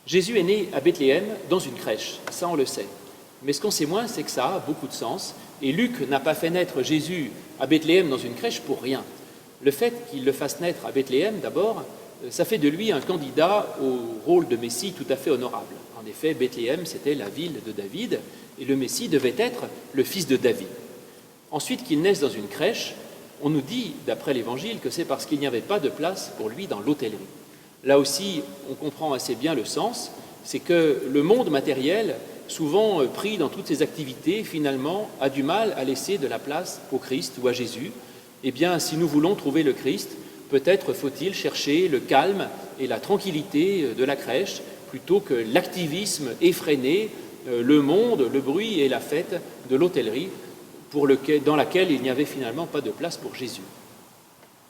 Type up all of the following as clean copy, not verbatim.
Jésus est né à Bethléem dans une crèche, ça on le sait. Mais ce qu'on sait moins, c'est que ça a beaucoup de sens. Et Luc n'a pas fait naître Jésus à Bethléem dans une crèche pour rien. Le fait qu'il le fasse naître à Bethléem, d'abord, ça fait de lui un candidat au rôle de Messie tout à fait honorable. En effet, Bethléem, c'était la ville de David, et le Messie devait être le fils de David. Ensuite, qu'il naisse dans une crèche, on nous dit, d'après l'Évangile, que c'est parce qu'il n'y avait pas de place pour lui dans l'hôtellerie. Là aussi, on comprend assez bien le sens, c'est que le monde matériel, souvent pris dans toutes ses activités, finalement, a du mal à laisser de la place au Christ ou à Jésus. Eh bien, si nous voulons trouver le Christ, peut-être faut-il chercher le calme et la tranquillité de la crèche plutôt que l'activisme effréné, le monde, le bruit et la fête de l'hôtellerie dans laquelle il n'y avait finalement pas de place pour Jésus.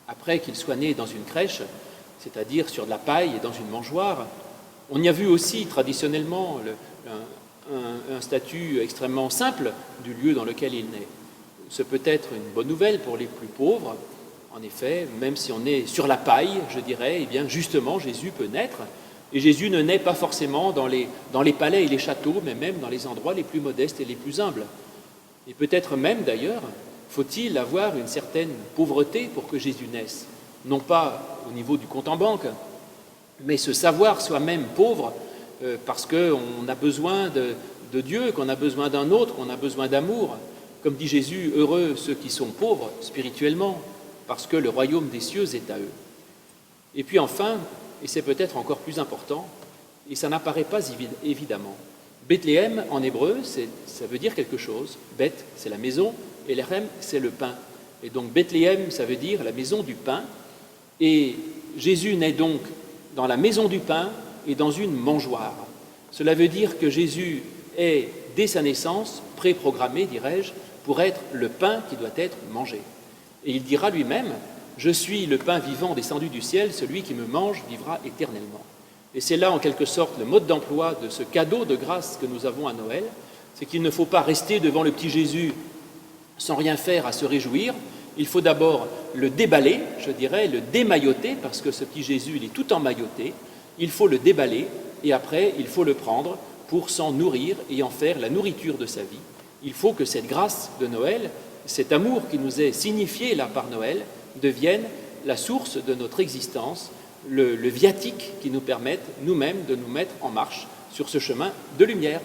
Après qu'il soit né dans une crèche, c'est-à-dire sur de la paille et dans une mangeoire, on y a vu aussi traditionnellement un statut extrêmement simple du lieu dans lequel il naît. Ce peut être une bonne nouvelle pour les plus pauvres. En effet, même si on est sur la paille, je dirais, eh bien justement Jésus peut naître. Et Jésus ne naît pas forcément dans les palais et les châteaux, mais même dans les endroits les plus modestes et les plus humbles. Et peut-être même d'ailleurs, faut-il avoir une certaine pauvreté pour que Jésus naisse. Non pas au niveau du compte en banque, mais se savoir soi-même pauvre parce qu'on a besoin de Dieu, qu'on a besoin d'un autre, qu'on a besoin d'amour. Comme dit Jésus, heureux ceux qui sont pauvres spirituellement, parce que le royaume des cieux est à eux. Et puis enfin, et c'est peut-être encore plus important, et ça n'apparaît pas évidemment, Bethléem en hébreu, ça veut dire quelque chose. Beth, c'est la maison, et Lechem, c'est le pain. Et donc Bethléem, ça veut dire la maison du pain. Et Jésus naît donc dans la maison du pain et dans une mangeoire. Cela veut dire que Jésus est, dès sa naissance, préprogrammé, dirais-je, pour être le pain qui doit être mangé. Et il dira lui-même, « Je suis le pain vivant descendu du ciel, celui qui me mange vivra éternellement. » Et c'est là, en quelque sorte, le mode d'emploi de ce cadeau de grâce que nous avons à Noël, c'est qu'il ne faut pas rester devant le petit Jésus sans rien faire à se réjouir. Il faut d'abord le déballer, je dirais, le démailloter, parce que ce petit Jésus, il est tout emmailloté. Il faut le déballer et après, il faut le prendre pour s'en nourrir et en faire la nourriture de sa vie. Il faut que cette grâce de Noël, cet amour qui nous est signifié là par Noël, devienne la source de notre existence, le viatique qui nous permette nous-mêmes de nous mettre en marche sur ce chemin de lumière.